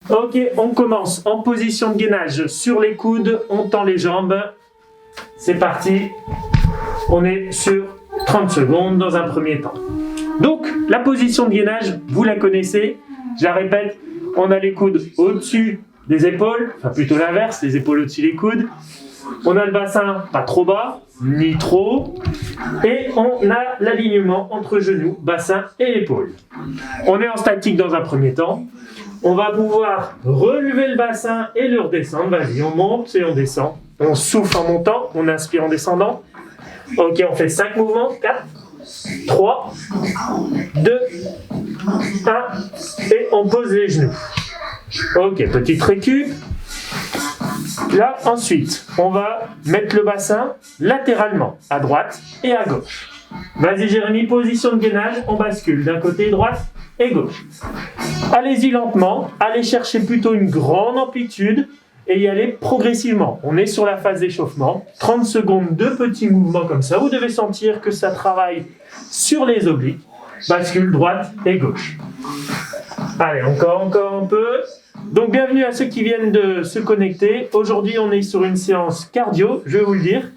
Ok, on commence en position de gainage sur les coudes, on tend les jambes. C'est parti. On est sur 30 secondes dans un premier temps. Donc, la position de gainage, vous la connaissez. Je la répète, on a les coudes au-dessus des épaules, enfin plutôt l'inverse, les épaules au-dessus des coudes. On a le bassin pas trop bas, ni trop haut. Et on a l'alignement entre genoux, bassin et épaule. On est en statique dans un premier temps. On va pouvoir relever le bassin et le redescendre. Vas-y, on monte et on descend. On souffle en montant, on inspire en descendant. Ok, on fait 5 mouvements. 4, 3, 2, 1. Et on pose les genoux. Ok, petite récup. Là, ensuite, on va mettre le bassin latéralement, à droite et à gauche. Vas-y Jérémy, position de gainage, on bascule d'un côté droite et gauche. Allez-y lentement, allez chercher plutôt une grande amplitude et y aller progressivement. On est sur la phase d'échauffement, 30 secondes de petits mouvements comme ça. Vous devez sentir que ça travaille sur les obliques. Bascule droite et gauche. Allez, encore un peu. Donc bienvenue à ceux qui viennent de se connecter. Aujourd'hui, on est sur une séance cardio, je vais vous le dire.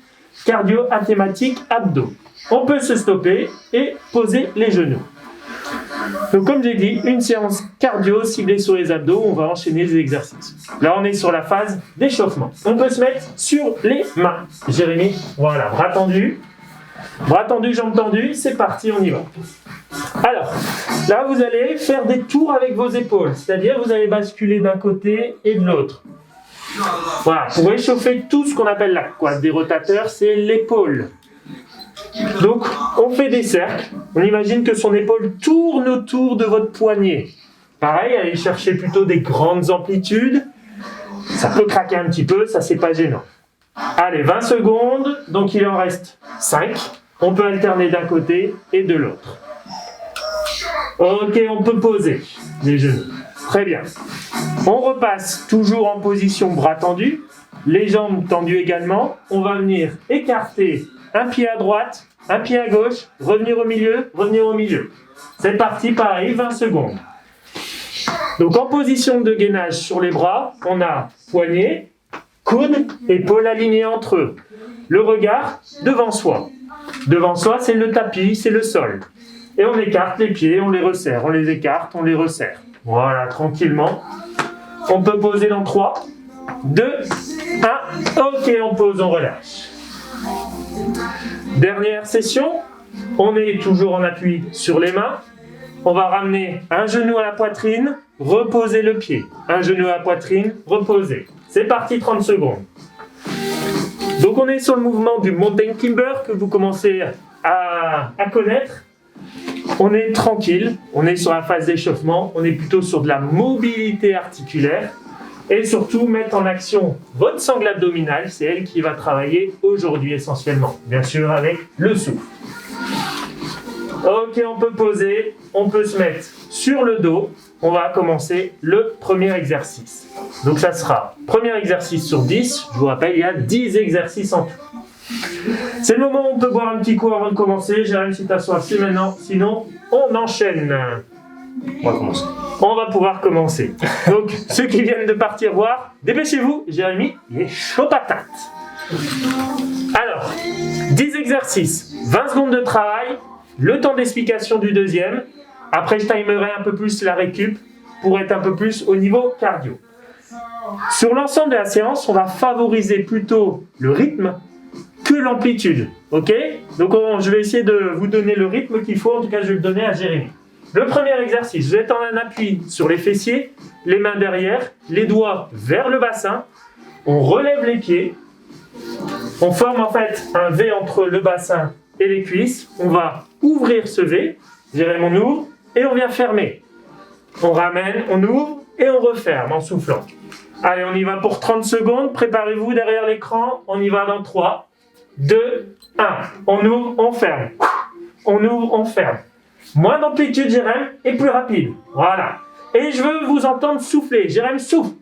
Cardio à thématique abdos. On peut se stopper et poser les genoux. Donc comme j'ai dit, une séance cardio ciblée sur les abdos, on va enchaîner les exercices. Là, on est sur la phase d'échauffement. On peut se mettre sur les mains. Jérémy, voilà, bras tendus, jambes tendues, c'est parti, on y va. Alors, là, vous allez faire des tours avec vos épaules, c'est-à-dire vous allez basculer d'un côté et de l'autre. Voilà, pour échauffer tout ce qu'on appelle la coiffe des rotateurs, c'est l'épaule. Donc, on fait des cercles. On imagine que son épaule tourne autour de votre poignet. Pareil, allez chercher plutôt des grandes amplitudes. Ça peut craquer un petit peu, ça c'est pas gênant. Allez, 20 secondes, donc il en reste 5. On peut alterner d'un côté et de l'autre. Ok, on peut poser les genoux. Très bien. On repasse toujours en position bras tendus, les jambes tendues également. On va venir écarter un pied à droite, un pied à gauche, revenir au milieu. C'est parti, pareil, 20 secondes. Donc en position de gainage sur les bras, on a poignet, coude, épaules alignées entre eux. Le regard devant soi. Devant soi, c'est le tapis, c'est le sol. Et on écarte les pieds, on les resserre, on les écarte, on les resserre. Voilà, tranquillement. On peut poser dans 3, 2, 1. Ok, on pose, on relâche. Dernière session. On est toujours en appui sur les mains. On va ramener un genou à la poitrine, reposer le pied. Un genou à la poitrine, reposer. C'est parti, 30 secondes. Donc on est sur le mouvement du mountain climber que vous commencez à connaître. On est tranquille, on est sur la phase d'échauffement, on est plutôt sur de la mobilité articulaire et surtout mettre en action votre sangle abdominale, c'est elle qui va travailler aujourd'hui essentiellement, bien sûr avec le souffle. Ok, on peut poser, on peut se mettre sur le dos, on va commencer le premier exercice. Donc ça sera premier exercice sur 10, je vous rappelle il y a 10 exercices en tout. C'est le moment où on peut boire un petit coup avant de commencer. Jérémy, si t'assois, c'est maintenant. Sinon, on enchaîne. On va commencer. On va pouvoir commencer. Donc, ceux qui viennent de partir voir, dépêchez-vous. Jérémy, il est chaud patate. Alors, 10 exercices, 20 secondes de travail, le temps d'explication du deuxième. Après, je timerai un peu plus la récup pour être un peu plus au niveau cardio. Sur l'ensemble de la séance, on va favoriser plutôt le rythme que l'amplitude, ok? Donc je vais essayer de vous donner le rythme qu'il faut, en tout cas je vais le donner à Jérémy. Le premier exercice, vous êtes en un appui sur les fessiers, les mains derrière, les doigts vers le bassin, on relève les pieds, on forme en fait un V entre le bassin et les cuisses, on va ouvrir ce V, Jérémy on ouvre et on vient fermer. On ramène, on ouvre et on referme en soufflant. Allez, on y va pour 30 secondes, préparez-vous derrière l'écran, on y va dans 3, 2, 1. On ouvre, on ferme. On ouvre, on ferme. Moins d'amplitude, Jérémy, et plus rapide. Voilà. Et je veux vous entendre souffler. Jérémy, souffle.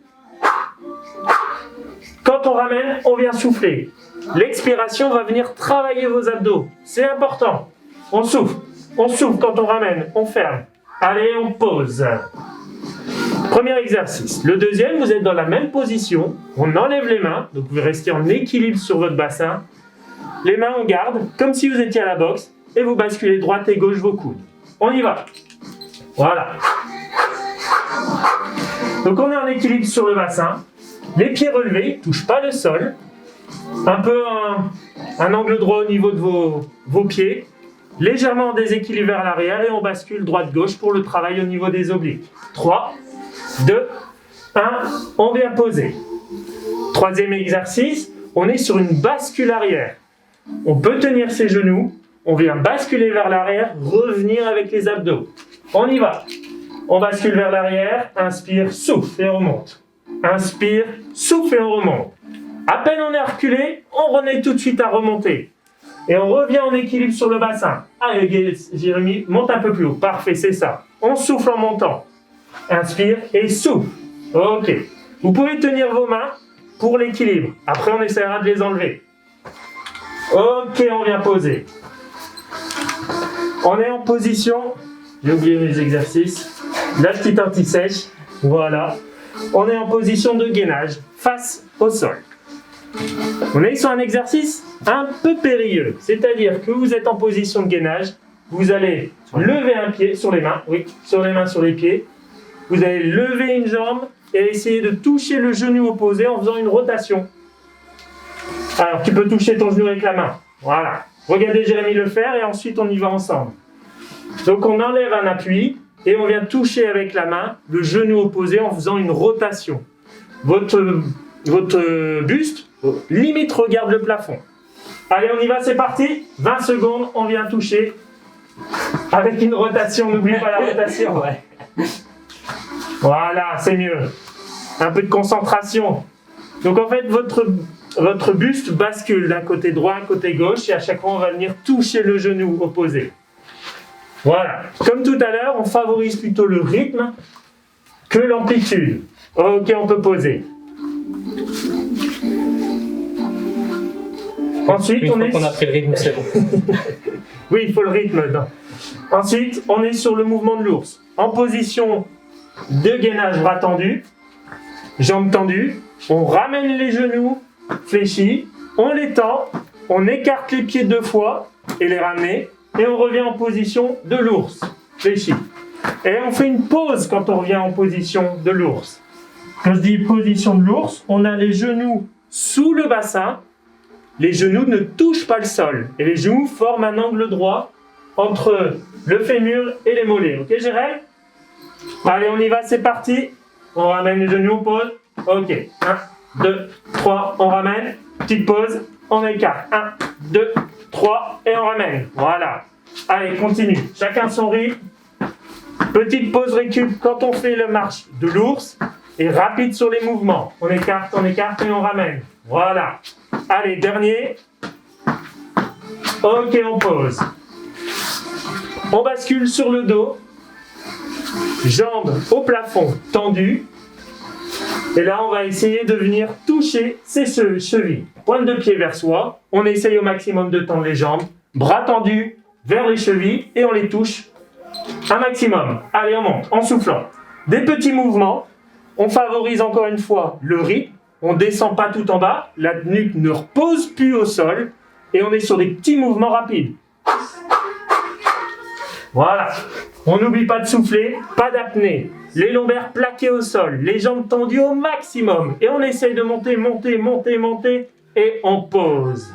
Quand on ramène, on vient souffler. L'expiration va venir travailler vos abdos. C'est important. On souffle. On souffle quand on ramène. On ferme. Allez, on pose. Premier exercice. Le deuxième, vous êtes dans la même position. On enlève les mains, donc vous restez en équilibre sur votre bassin. Les mains, on garde, comme si vous étiez à la boxe, et vous basculez droite et gauche vos coudes. On y va. Voilà. Donc on est en équilibre sur le bassin. Les pieds relevés, ne touchent pas le sol. Un peu un angle droit au niveau de vos pieds. Légèrement en déséquilibre vers l'arrière et on bascule droite-gauche pour le travail au niveau des obliques. 3, 2, 1, on vient poser. Troisième exercice, on est sur une bascule arrière. On peut tenir ses genoux, on vient basculer vers l'arrière, revenir avec les abdos. On y va. On bascule vers l'arrière, inspire, souffle et on remonte. Inspire, souffle et on remonte. À peine on est reculé, on renaît tout de suite à remonter. Et on revient en équilibre sur le bassin. Allez, Jérémy, monte un peu plus haut. Parfait, c'est ça. On souffle en montant. Inspire et souffle. Ok. Vous pouvez tenir vos mains pour l'équilibre. Après, on essaiera de les enlever. Ok, on vient poser. On est en position. J'ai oublié mes exercices. La petite anti-sèche. Voilà. On est en position de gainage face au sol. On est sur un exercice un peu périlleux, c'est-à-dire que vous êtes en position de gainage, vous allez lever un pied sur les mains, oui, sur les mains, sur les pieds, vous allez lever une jambe et essayer de toucher le genou opposé en faisant une rotation. Alors tu peux toucher ton genou avec la main, voilà. Regardez Jérémy le faire et ensuite on y va ensemble. Donc on enlève un appui et on vient toucher avec la main le genou opposé en faisant une rotation. Votre buste, limite, regarde le plafond. Allez, on y va, c'est parti. 20 secondes, on vient toucher. Avec une rotation, n'oublie pas la rotation. Ouais. Voilà, c'est mieux. Un peu de concentration. Donc en fait, votre buste bascule d'un côté droit à un côté gauche et à chaque fois, on va venir toucher le genou opposé. Voilà. Comme tout à l'heure, on favorise plutôt le rythme que l'amplitude. Ok, on peut poser. Ensuite, Une fois qu'on a pris le rythme, c'est bon. Oui, il faut le rythme. Non. Ensuite, on est sur le mouvement de l'ours. En position de gainage, bras tendus, jambes tendues. On ramène les genoux fléchis, on les tend, on écarte les pieds 2 fois et les ramener. Et on revient en position de l'ours, fléchi. Et on fait une pause quand on revient en position de l'ours. Quand je dis position de l'ours, on a les genoux sous le bassin. Les genoux ne touchent pas le sol. Et les genoux forment un angle droit entre le fémur et les mollets. Ok, Jérémy? Allez, on y va, c'est parti. On ramène les genoux, on pose. Ok, 1, 2, 3, on ramène. Petite pause, on écarte. 1, 2, 3, et on ramène. Voilà. Allez, continue. Chacun son rythme. Petite pause récup quand on fait le marche de l'ours. Et rapide sur les mouvements. On écarte et on ramène. Voilà. Allez, dernier. Ok, on pose. On bascule sur le dos. Jambes au plafond tendues. Et là, on va essayer de venir toucher ses chevilles. Pointe de pied vers soi. On essaye au maximum de tendre les jambes. Bras tendus vers les chevilles et on les touche un maximum. Allez, on monte en soufflant. Des petits mouvements. On favorise encore une fois le rythme. On ne descend pas tout en bas. La nuque ne repose plus au sol. Et on est sur des petits mouvements rapides. Voilà. On n'oublie pas de souffler, pas d'apnée. Les lombaires plaqués au sol, les jambes tendues au maximum. Et on essaye de monter, monter, monter, monter. Et on pose.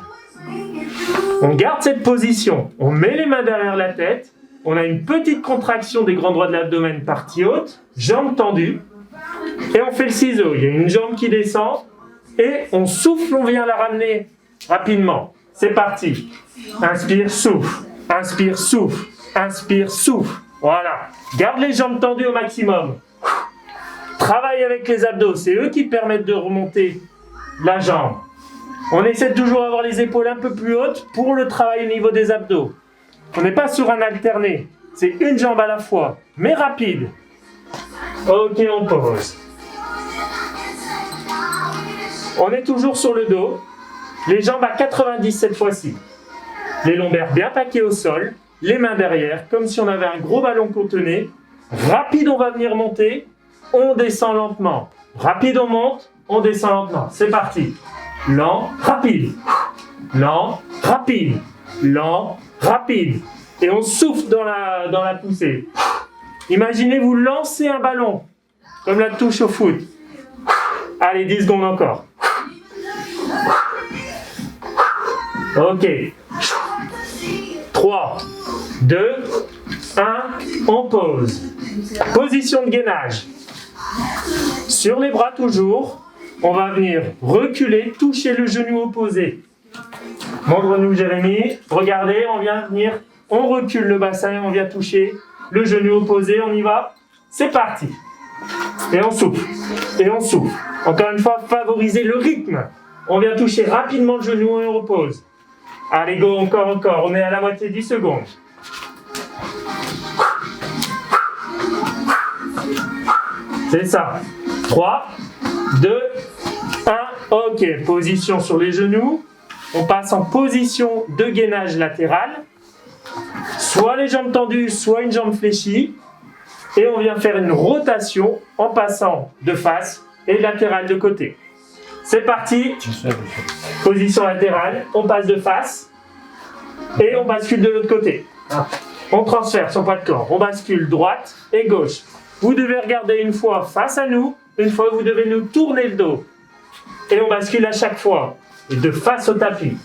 On garde cette position. On met les mains derrière la tête. On a une petite contraction des grands droits de l'abdomen, partie haute. Jambes tendues. Et on fait le ciseau. Il y a une jambe qui descend. Et on souffle, on vient la ramener rapidement. C'est parti. Inspire, souffle. Inspire, souffle. Inspire, souffle. Voilà. Garde les jambes tendues au maximum. Travaille avec les abdos. C'est eux qui permettent de remonter la jambe. On essaie de toujours avoir les épaules un peu plus hautes pour le travail au niveau des abdos. On n'est pas sur un alterné. C'est une jambe à la fois, mais rapide. Ok, on pose. On est toujours sur le dos. Les jambes à 90 cette fois-ci. Les lombaires bien plaqués au sol. Les mains derrière, comme si on avait un gros ballon qu'on tenait. Rapide, on va venir monter. on descend lentement. Rapide, on monte, on descend lentement. C'est parti. Lent, rapide. Lent, rapide. Lent, rapide. Et on souffle dans la poussée. Imaginez vous lancer un ballon, comme la touche au foot. Allez, 10 secondes encore. Ok. 3, 2, 1, on pose. Position de gainage. Sur les bras toujours, on va venir reculer, toucher le genou opposé. Montre-nous Jérémy. Regardez, on vient venir, on recule le bassin et on vient toucher le genou opposé. On y va. C'est parti. Et on souffle. Et on souffle. Encore une fois, favoriser le rythme. On vient toucher rapidement le genou et on repose. Allez, go, encore. On est à la moitié, 10 secondes. C'est ça. 3, 2, 1. Ok, position sur les genoux. On passe en position de gainage latéral. Soit les jambes tendues, soit une jambe fléchie. Et on vient faire une rotation en passant de face et latéral de côté. C'est parti. Position latérale, on passe de face et on bascule de l'autre côté. On transfère son poids de corps, on bascule droite et gauche. Vous devez regarder une fois face à nous, une fois vous devez nous tourner le dos. Et on bascule à chaque fois, et de face au tapis.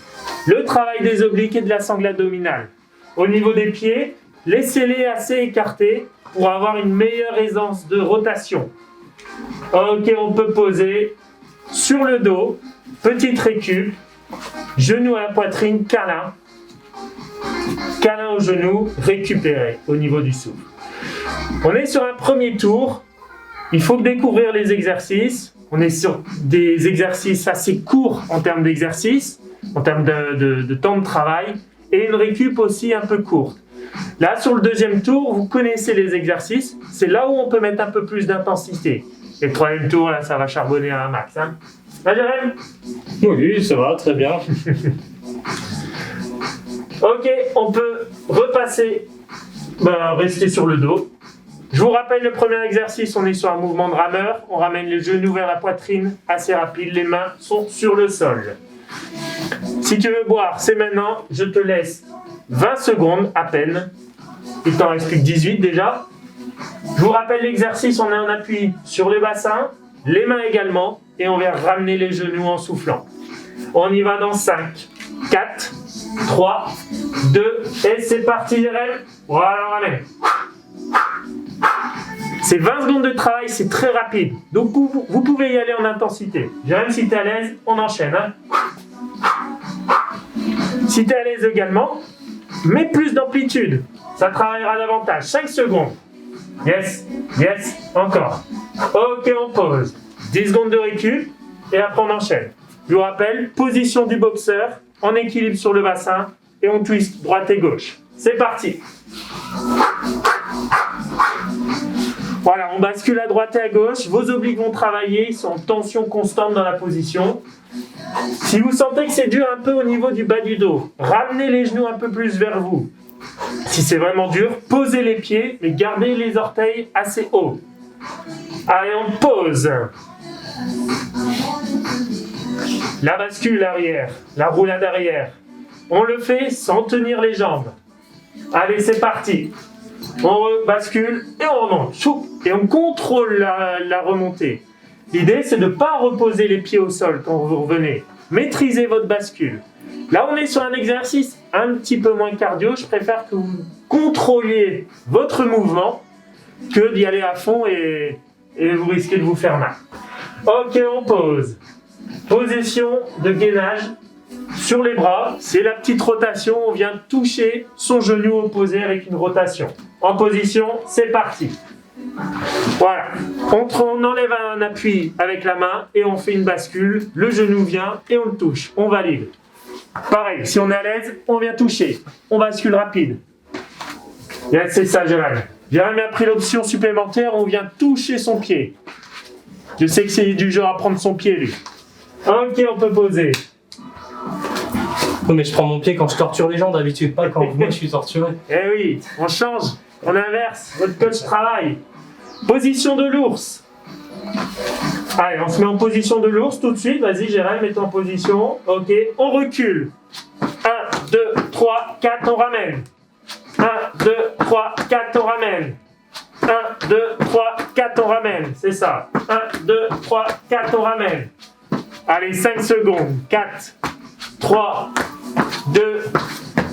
Le travail des obliques et de la sangle abdominale. Au niveau des pieds, laissez-les assez écartés pour avoir une meilleure aisance de rotation. Ok, on peut poser sur le dos, petite récup, genou à la poitrine, câlin. Câlin au genou, récupéré au niveau du souffle. On est sur un premier tour. Il faut découvrir les exercices. On est sur des exercices assez courts en termes d'exercice, en termes de temps de travail, et une récup aussi un peu courte. Là, sur le deuxième tour, vous connaissez les exercices. C'est là où on peut mettre un peu plus d'intensité. Et le troisième tour, là, ça va charbonner à un max. Hein. Là, Jérém ? Oui, ça va, très bien. Ok, on peut repasser, rester sur le dos. Je vous rappelle le premier exercice, on est sur un mouvement de rameur. On ramène les genoux vers la poitrine, assez rapide, les mains sont sur le sol. Si tu veux boire, c'est maintenant. Je te laisse 20 secondes à peine. Il t'en reste plus que 18 déjà. Je vous rappelle l'exercice, on est en appui sur le bassin, les mains également, et on vient ramener les genoux en soufflant. On y va dans 5, 4, 3, 2, et c'est parti, Jérém. Voilà, on ramène. C'est 20 secondes de travail, c'est très rapide. Donc vous pouvez y aller en intensité. Jérém, si tu es à l'aise, on enchaîne. Hein. Si tu es à l'aise également, mets plus d'amplitude. Ça travaillera davantage. 5 secondes. Yes, encore. Ok, on pose. 10 secondes de récup et après on enchaîne. Je vous rappelle, position du boxeur, en équilibre sur le bassin et on twist droite et gauche. C'est parti. Voilà, on bascule à droite et à gauche. Vos obliques vont travailler, ils sont en tension constante dans la position. Si vous sentez que c'est dur un peu au niveau du bas du dos, ramenez les genoux un peu plus vers vous. Si c'est vraiment dur, posez les pieds, mais gardez les orteils assez hauts. Allez, on pose. La bascule arrière, la roulade arrière. On le fait sans tenir les jambes. Allez, c'est parti. On bascule et on remonte. Et on contrôle la remontée. L'idée, c'est de ne pas reposer les pieds au sol quand vous revenez. Maîtrisez votre bascule. Là, on est sur un exercice un petit peu moins cardio. Je préfère que vous contrôliez votre mouvement que d'y aller à fond et vous risquez de vous faire mal. Ok, on pose. Position de gainage sur les bras. C'est la petite rotation. On vient toucher son genou opposé avec une rotation. En position, c'est parti. Voilà. On enlève un appui avec la main et on fait une bascule. Le genou vient et on le touche. On valide. Pareil, si on est à l'aise, on vient toucher. On bascule rapide. Yes, c'est ça, Jérémy. Jérémy a pris l'option supplémentaire, on vient toucher son pied. Je sais que c'est du genre à prendre son pied, lui. Ok, on peut poser. Oui, mais je prends mon pied quand je torture les gens d'habitude, pas quand moi je suis torturé. Eh oui, on change, on inverse. Votre coach travaille. Position de l'ours. Allez, on se met en position de l'ours tout de suite. Vas-y, Jérém, mets-toi en position. Ok, on recule. 1, 2, 3, 4, on ramène. 1, 2, 3, 4, on ramène. 1, 2, 3, 4, on ramène. C'est ça. 1, 2, 3, 4, on ramène. Allez, 5 secondes. 4, 3, 2,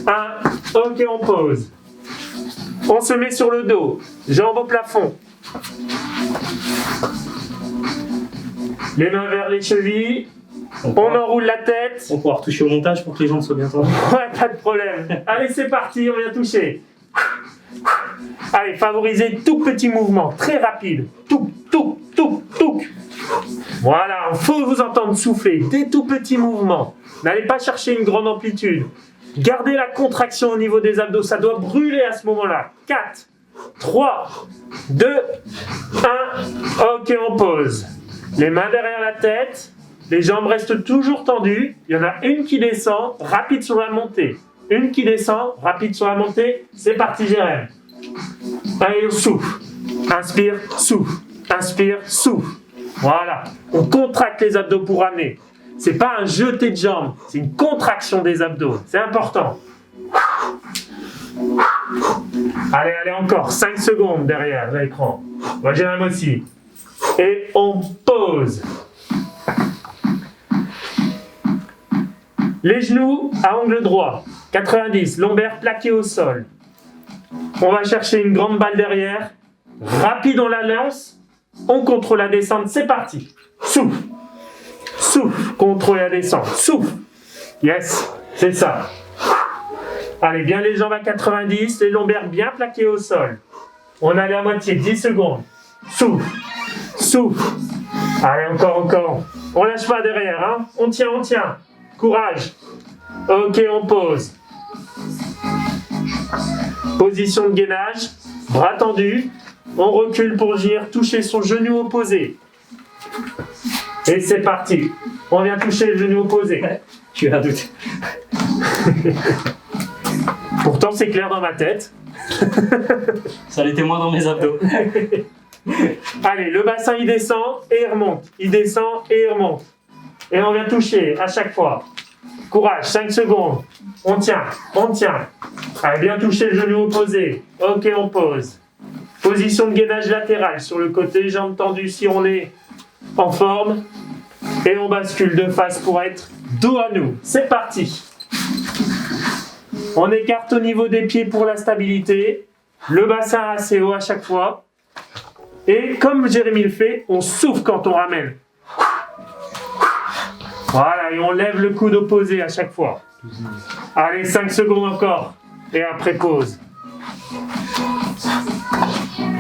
1. Ok, on pose. On se met sur le dos. Jambes au plafond. Les mains vers les chevilles. On enroule la tête. On va pouvoir toucher au montage pour que les gens soient bien tendus. Ouais, pas de problème. Allez, c'est parti, on vient toucher. Allez, favorisez tout petit mouvement, très rapide. Touc, touc, touc, touc. Voilà, il faut vous entendre souffler. Des tout petits mouvements. N'allez pas chercher une grande amplitude. Gardez la contraction au niveau des abdos, ça doit brûler à ce moment-là. 4, 3, 2, 1. Ok, on pose. Les mains derrière la tête. Les jambes restent toujours tendues. Il y en a une qui descend, rapide sur la montée. Une qui descend, rapide sur la montée. C'est parti, Jérém. Allez, on souffle. Inspire, souffle. Inspire, souffle. Voilà. On contracte les abdos pour ramener. C'est pas un jeté de jambes, c'est une contraction des abdos. C'est important. Allez, allez, encore. 5 secondes derrière l'écran. Moi, Jérém aussi. Et on pose. Les genoux à angle droit, 90, lombaire plaqué au sol. On va chercher une grande balle derrière, rapide on la lance, on contrôle la descente, c'est parti. Souffle, souffle, contrôle la descente, souffle. Yes, c'est ça. Allez, bien les jambes à 90, les lombaires bien plaqués au sol. On a la moitié, 10 secondes. Souffle, souffle. Allez, encore. On lâche pas derrière, hein. On tient. Courage. Ok, on pose. Position de gainage. Bras tendus. On recule pour venir toucher son genou opposé. Et c'est parti. On vient toucher le genou opposé. Tu as un doute. Pourtant, c'est clair dans ma tête. Ça l'était moins dans mes abdos. Allez, le bassin, il descend et il remonte. Il descend et il remonte. Et on vient toucher à chaque fois. Courage, 5 secondes. On tient. Allez, bien toucher le genou opposé. Ok, on pose. Position de gainage latéral sur le côté, jambes tendues si on est en forme. Et on bascule de face pour être dos à nous. C'est parti. On écarte au niveau des pieds pour la stabilité. Le bassin assez haut à chaque fois. Et comme Jérémy le fait, on souffle quand on ramène. Voilà, et on lève le coude opposé à chaque fois. Allez, 5 secondes encore. Et après, pause.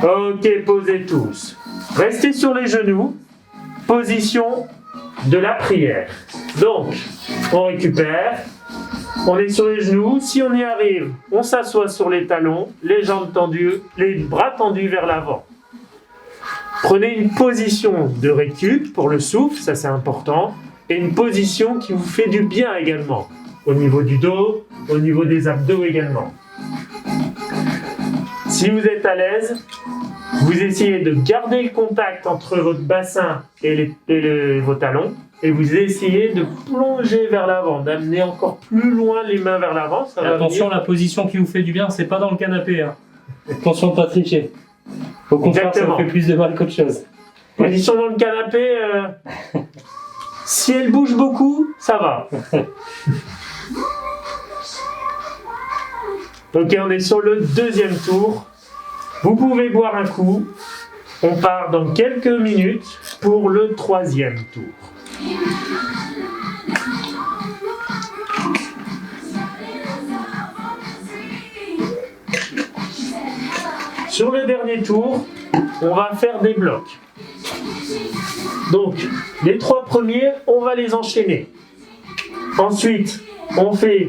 Ok, posez tous. Restez sur les genoux. Position de la prière. Donc, on récupère. On est sur les genoux. Si on y arrive, on s'assoit sur les talons, les jambes tendues, les bras tendus vers l'avant. Prenez une position de récup pour le souffle, ça c'est important. Et une position qui vous fait du bien également, au niveau du dos, au niveau des abdos également. Si vous êtes à l'aise, vous essayez de garder le contact entre votre bassin et vos talons, et vous essayez de plonger vers l'avant, d'amener encore plus loin les mains vers l'avant. Attention, la position qui vous fait du bien, c'est pas dans le canapé. Hein. Attention de pas tricher. Au contraire, ça vous fait plus de mal qu'autre chose. Position dans le canapé... Si elle bouge beaucoup, ça va. Ok, on est sur le deuxième tour. Vous pouvez boire un coup. On part dans quelques minutes pour le troisième tour. Sur le dernier tour, on va faire des blocs. Donc, les 3 premiers, on va les enchaîner. Ensuite, on fait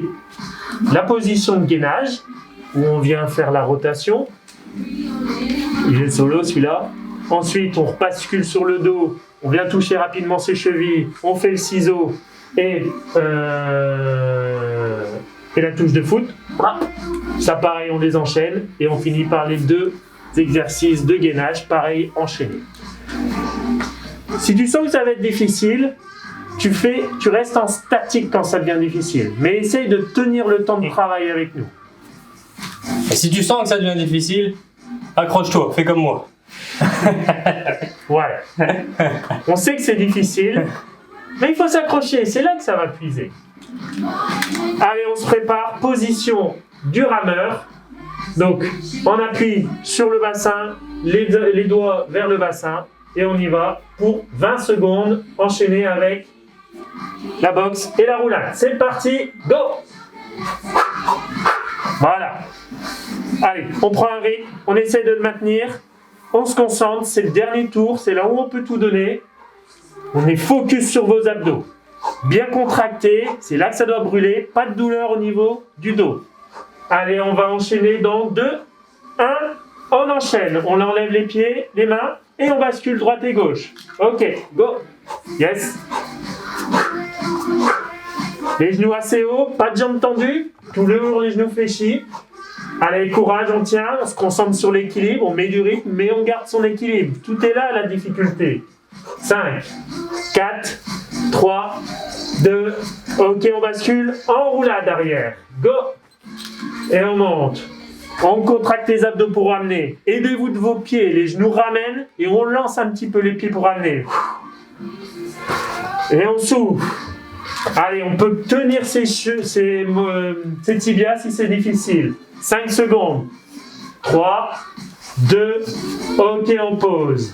la position de gainage, où on vient faire la rotation. Il est solo celui-là. Ensuite, on bascule sur le dos, on vient toucher rapidement ses chevilles, on fait le ciseau et la touche de foot. Ça, pareil, on les enchaîne et on finit par les 2 exercices de gainage, pareil, enchaînés. Si tu sens que ça va être difficile, tu restes en statique quand ça devient difficile. Mais essaye de tenir le temps de travail avec nous. Et si tu sens que ça devient difficile, accroche-toi, fais comme moi. Voilà. On sait que c'est difficile, mais il faut s'accrocher, c'est là que ça va puiser. Allez, on se prépare, position du rameur. Donc, on appuie sur le bassin, les doigts vers le bassin, et on y va pour 20 secondes, enchaîné avec la boxe et la roulade. C'est parti, go! Voilà. Allez, on prend un rythme, on essaie de le maintenir, on se concentre, c'est le dernier tour, c'est là où on peut tout donner. On est focus sur vos abdos. Bien contracté, c'est là que ça doit brûler, pas de douleur au niveau du dos. Allez, on va enchaîner dans 2, 1, on enchaîne. On enlève les pieds, les mains, et on bascule droite et gauche. Ok, go. Yes. Les genoux assez hauts, pas de jambes tendues, toujours les genoux fléchis. Allez, courage, on tient, on se concentre sur l'équilibre, on met du rythme, mais on garde son équilibre. Tout est là, la difficulté. 5, 4, 3, 2, ok, on bascule en roulade arrière. Go. Et on monte. On contracte les abdos pour ramener. Aidez-vous de vos pieds, les genoux ramènent et on lance un petit peu les pieds pour ramener. Et on souffle. Allez, on peut tenir ses tibias si c'est difficile. 5 secondes. 3, 2, ok, on pose.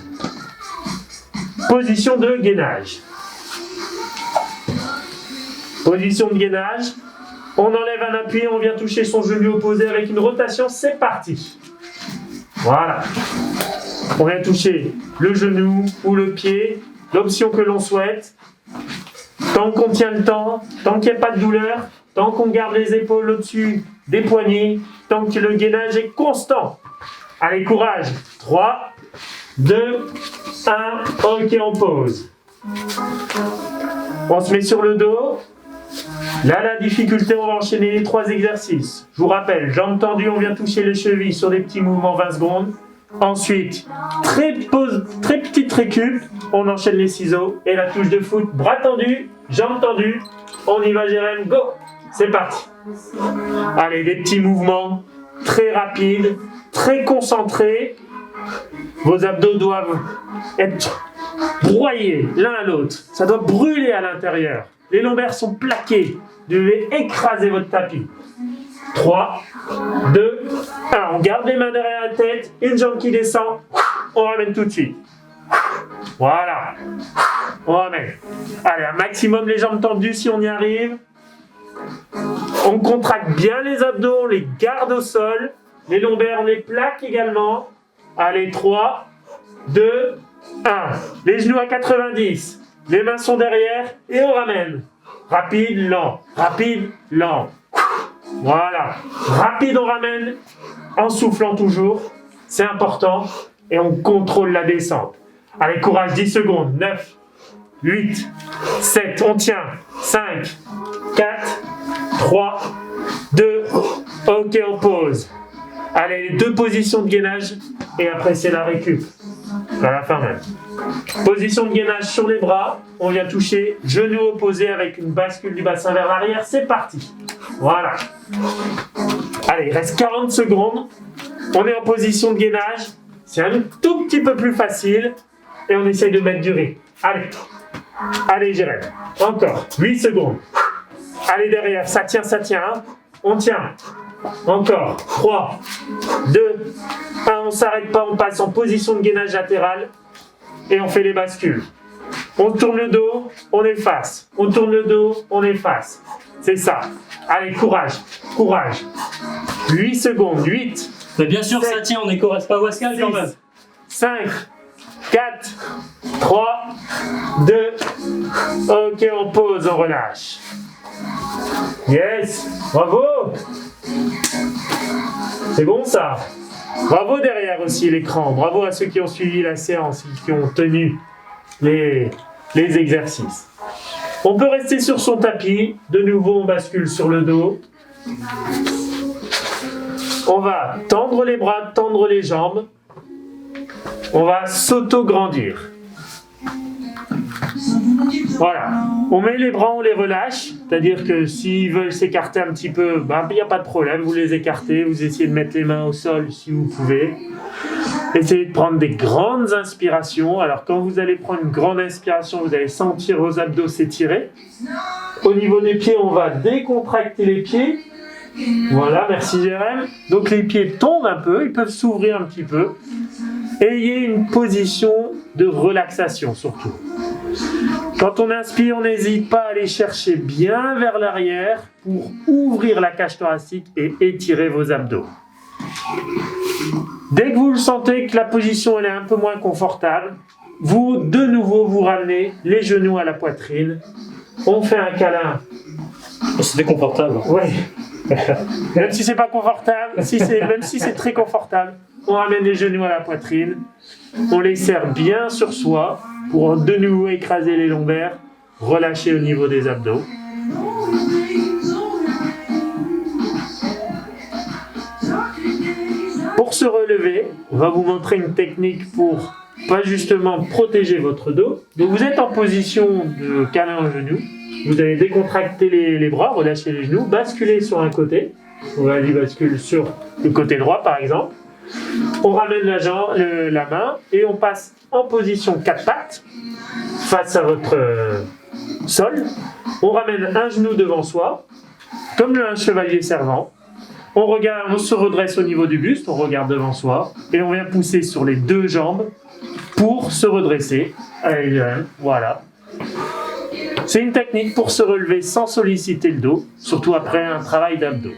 Position de gainage. Position de gainage. On enlève un appui, on vient toucher son genou opposé avec une rotation, c'est parti. Voilà. On vient toucher le genou ou le pied, l'option que l'on souhaite. Tant qu'on tient le temps, tant qu'il n'y a pas de douleur, tant qu'on garde les épaules au-dessus des poignets, tant que le gainage est constant. Allez, courage. 3, 2, 1, ok, on pose. On se met sur le dos. Là, la difficulté, on va enchaîner les 3 exercices. Je vous rappelle, jambes tendues, on vient toucher les chevilles sur des petits mouvements 20 secondes. Ensuite, très petite récup, on enchaîne les ciseaux et la touche de foot, bras tendus, jambes tendues. On y va, Jérém, go! C'est parti. Allez, des petits mouvements très rapides, très concentrés. Vos abdos doivent être broyés l'un à l'autre. Ça doit brûler à l'intérieur. Les lombaires sont plaqués. Vous devez écraser votre tapis. 3, 2, 1. On garde les mains derrière la tête. Une jambe qui descend. On ramène tout de suite. Voilà. On ramène. Allez, un maximum les jambes tendues si on y arrive. On contracte bien les abdos. On les garde au sol. Les lombaires, on les plaque également. Allez, 3, 2, 1. Les genoux à 90. Les mains sont derrière et on ramène. Rapide, lent. Rapide, lent. Voilà. Rapide, on ramène en soufflant toujours. C'est important. Et on contrôle la descente. Allez, courage, 10 secondes. 9, 8, 7, on tient. 5, 4, 3, 2, ok, on pose. Allez, les 2 positions de gainage. Et après, c'est la récup. À la fin même. Position de gainage sur les bras. On vient toucher genou opposé avec une bascule du bassin vers l'arrière. C'est parti. Voilà. Allez, il reste 40 secondes. On est en position de gainage. C'est un tout petit peu plus facile. Et on essaye de mettre du rythme. Allez. Allez, Jérém. Encore. 8 secondes. Allez, derrière. Ça tient, ça tient. On tient. Encore. 3, 2, 1. On ne s'arrête pas. On passe en position de gainage latérale. Et on fait les bascules. On tourne le dos, on efface. On tourne le dos, on efface. C'est ça. Allez, courage. Courage. 8 secondes. 8. Mais bien sûr, 7, ça tient, on est pas Wascal quand même. 5, 4, 3, 2. Ok, on pose, on relâche. Yes. Bravo. C'est bon ça. Bravo derrière aussi l'écran. Bravo à ceux qui ont suivi la séance, qui ont tenu les exercices. On peut rester sur son tapis. De nouveau, on bascule sur le dos. On va tendre les bras, tendre les jambes. On va s'auto-grandir. Voilà. On met les bras, on les relâche. C'est-à-dire que s'ils veulent s'écarter un petit peu, il n'y a pas de problème. Vous les écartez, vous essayez de mettre les mains au sol si vous pouvez. Essayez de prendre des grandes inspirations. Alors quand vous allez prendre une grande inspiration, vous allez sentir vos abdos s'étirer. Au niveau des pieds, on va décontracter les pieds. Voilà, merci Jérém. Donc les pieds tombent un peu, ils peuvent s'ouvrir un petit peu. Ayez une position de relaxation surtout. Quand on inspire, on n'hésite pas à aller chercher bien vers l'arrière pour ouvrir la cage thoracique et étirer vos abdos. Dès que vous le sentez que la position elle est un peu moins confortable, vous de nouveau vous ramenez les genoux à la poitrine. On fait un câlin. C'était confortable. Oui. Même si c'est pas confortable, même si c'est très confortable, on ramène les genoux à la poitrine. On les serre bien sur soi pour de nouveau écraser les lombaires, relâcher au niveau des abdos. Pour se relever, on va vous montrer une technique pour pas justement protéger votre dos. Donc vous êtes en position de câlin au genou. Vous allez décontracter les bras, relâcher les genoux, basculer sur un côté. On va aller basculer sur le côté droit par exemple. On ramène la main et on passe en position 4 pattes face à votre sol. On ramène un genou devant soi, comme un chevalier servant. On se redresse au niveau du buste, on regarde devant soi et on vient pousser sur les deux jambes pour se redresser. Allez, voilà. C'est une technique pour se relever sans solliciter le dos, surtout après un travail d'abdos.